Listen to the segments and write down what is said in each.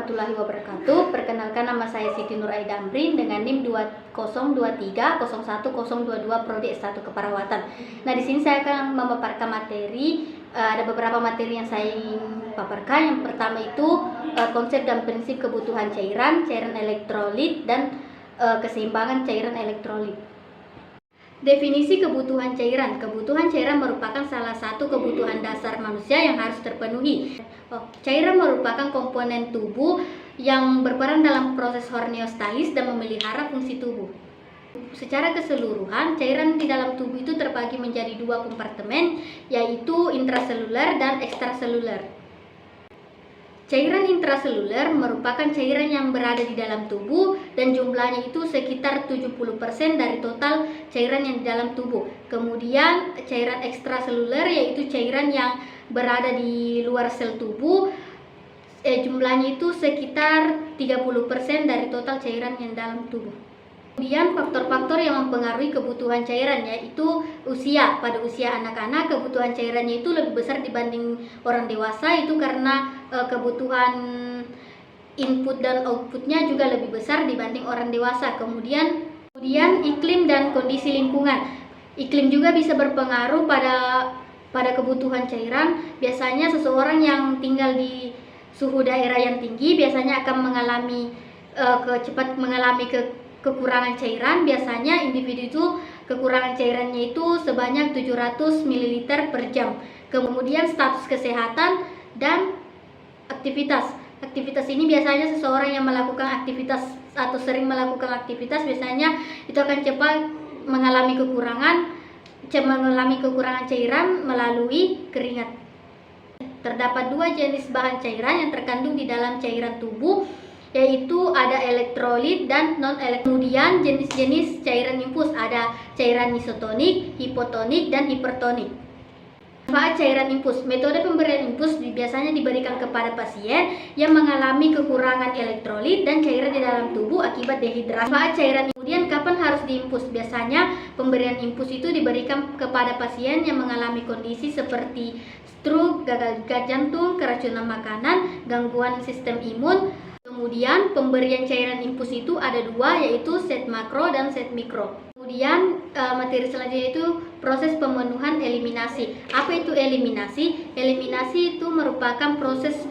warahmatullahi wabarakatuh. Perkenalkan, nama saya Siti Nur Aida Amrin dengan NIM 2023010022 Prodi S1 Keperawatan. Nah, di sini saya akan memaparkan materi. Ada beberapa materi yang saya ingin paparkan. Yang pertama itu konsep dan prinsip kebutuhan cairan elektrolit dan keseimbangan cairan elektrolit. Definisi kebutuhan cairan. Kebutuhan cairan merupakan salah satu kebutuhan dasar manusia yang harus terpenuhi. Cairan merupakan komponen tubuh yang berperan dalam proses homeostasis dan memelihara fungsi tubuh. Secara keseluruhan, cairan di dalam tubuh itu terbagi menjadi dua kompartemen, yaitu intraseluler dan ekstraseluler. Cairan intraseluler merupakan cairan yang berada di dalam tubuh dan jumlahnya itu sekitar 70% dari total cairan yang di dalam tubuh. Kemudian cairan ekstraseluler yaitu cairan yang berada di luar sel tubuh, jumlahnya itu sekitar 30% dari total cairan yang dalam tubuh. Kemudian faktor-faktor yang mempengaruhi kebutuhan cairan yaitu usia. Pada usia anak-anak kebutuhan cairannya itu lebih besar dibanding orang dewasa, itu karena kebutuhan input dan outputnya juga lebih besar dibanding orang dewasa. Kemudian iklim dan kondisi lingkungan. Iklim juga bisa berpengaruh pada kebutuhan cairan. Biasanya seseorang yang tinggal di suhu daerah yang tinggi biasanya akan mengalami kekurangan cairan. Biasanya individu itu kekurangan cairannya itu sebanyak 700 ml per jam. Kemudian status kesehatan dan aktivitas. Aktivitas ini biasanya seseorang yang melakukan aktivitas atau sering melakukan aktivitas biasanya itu akan cepat mengalami kekurangan cairan melalui keringat. Terdapat dua jenis bahan cairan yang terkandung di dalam cairan tubuh, yaitu ada elektrolit dan non-elektrolit. Kemudian jenis-jenis cairan infus, ada cairan isotonik, hipotonik, dan hipertonik. Manfaat cairan infus. Metode pemberian infus biasanya diberikan kepada pasien yang mengalami kekurangan elektrolit dan cairan di dalam tubuh akibat dehidrasi. Manfaat cairan. Kemudian kapan harus diinfus? Biasanya pemberian infus itu diberikan kepada pasien yang mengalami kondisi seperti stroke, gagal jantung, keracunan makanan, gangguan sistem imun. Kemudian pemberian cairan infus itu ada dua, yaitu set makro dan set mikro. Kemudian materi selanjutnya itu proses pemenuhan eliminasi. Apa itu eliminasi? Eliminasi itu merupakan proses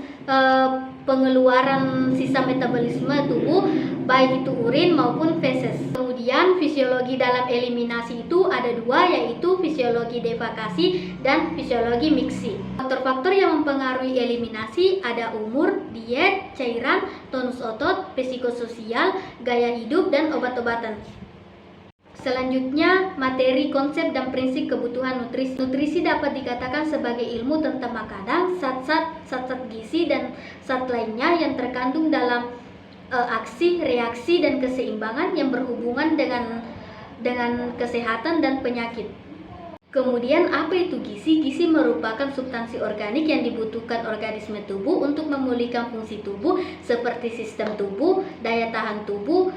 pengeluaran sisa metabolisme tubuh, baik itu urin maupun feses. Kemudian fisiologi dalam eliminasi itu ada dua, yaitu fisiologi defekasi dan fisiologi miksi. Faktor-faktor yang mempengaruhi eliminasi ada umur, diet, cairan, tonus otot, psikososial, gaya hidup, dan obat-obatan. Selanjutnya, materi konsep dan prinsip kebutuhan nutrisi. Nutrisi dapat dikatakan sebagai ilmu tentang makanan, zat-zat gizi, dan zat lainnya yang terkandung dalam aksi, reaksi, dan keseimbangan yang berhubungan dengan kesehatan dan penyakit. Kemudian apa itu gizi? Gizi merupakan substansi organik yang dibutuhkan organisme tubuh untuk memulihkan fungsi tubuh seperti sistem tubuh, daya tahan tubuh,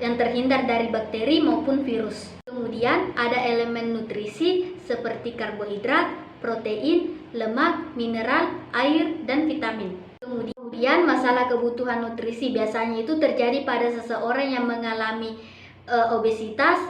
yang terhindar dari bakteri maupun virus. Kemudian ada elemen nutrisi seperti karbohidrat, protein, lemak, mineral, air, dan vitamin. Kemudian masalah kebutuhan nutrisi biasanya itu terjadi pada seseorang yang mengalami obesitas,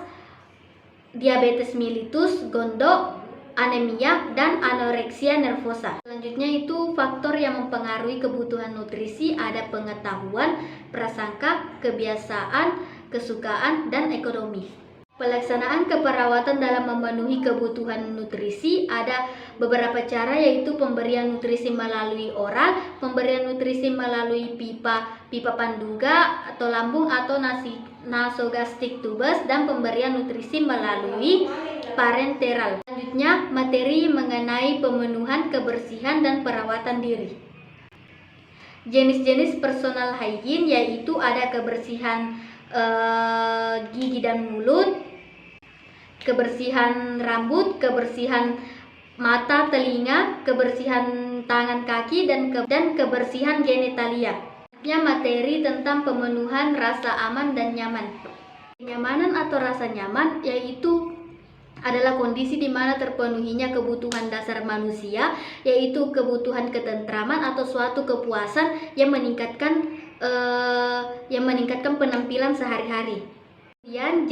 diabetes mellitus, gondok, anemia, dan anoreksia nervosa. Selanjutnya itu faktor yang mempengaruhi kebutuhan nutrisi ada pengetahuan, prasangka, kebiasaan, kesukaan, dan ekonomi. Pelaksanaan keperawatan dalam memenuhi kebutuhan nutrisi ada beberapa cara, yaitu pemberian nutrisi melalui oral, pemberian nutrisi melalui pipa panduga atau lambung atau nasogastric tubes, dan pemberian nutrisi melalui parenteral. Selanjutnya, materi mengenai pemenuhan kebersihan dan perawatan diri. Jenis-jenis personal hygiene yaitu ada kebersihan gigi dan mulut, kebersihan rambut, kebersihan mata, telinga, kebersihan tangan, kaki, dan kebersihan genitalia. Materi tentang pemenuhan rasa aman dan nyaman. Kenyamanan atau rasa nyaman yaitu adalah kondisi di mana terpenuhinya kebutuhan dasar manusia, yaitu kebutuhan ketentraman atau suatu kepuasan yang meningkatkan penampilan sehari-hari. Kemudian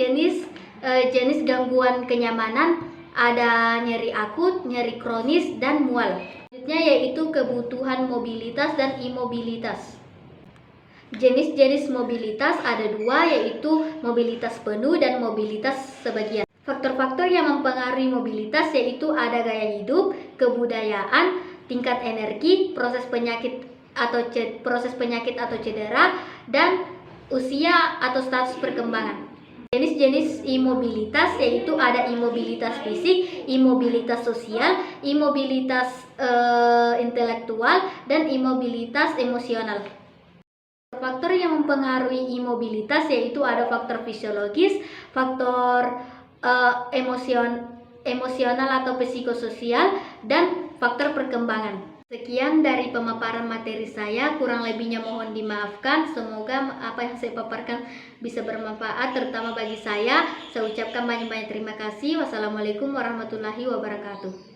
jenis gangguan kenyamanan ada nyeri akut, nyeri kronis, dan mual. Selanjutnya yaitu kebutuhan mobilitas dan imobilitas. Jenis-jenis mobilitas ada dua, yaitu mobilitas penuh dan mobilitas sebagian. Faktor-faktor yang mempengaruhi mobilitas yaitu ada gaya hidup, kebudayaan, tingkat energi, proses penyakit atau cedera, dan usia atau status perkembangan. Jenis-jenis imobilitas yaitu ada imobilitas fisik, imobilitas sosial, imobilitas intelektual, dan imobilitas emosional. Faktor yang mempengaruhi imobilitas yaitu ada faktor fisiologis, faktor emosional atau psikososial, dan faktor perkembangan. Sekian dari pemaparan materi saya, kurang lebihnya mohon dimaafkan. Semoga apa yang saya paparkan bisa bermanfaat, terutama bagi saya. Saya ucapkan banyak-banyak terima kasih. Wassalamualaikum warahmatullahi wabarakatuh.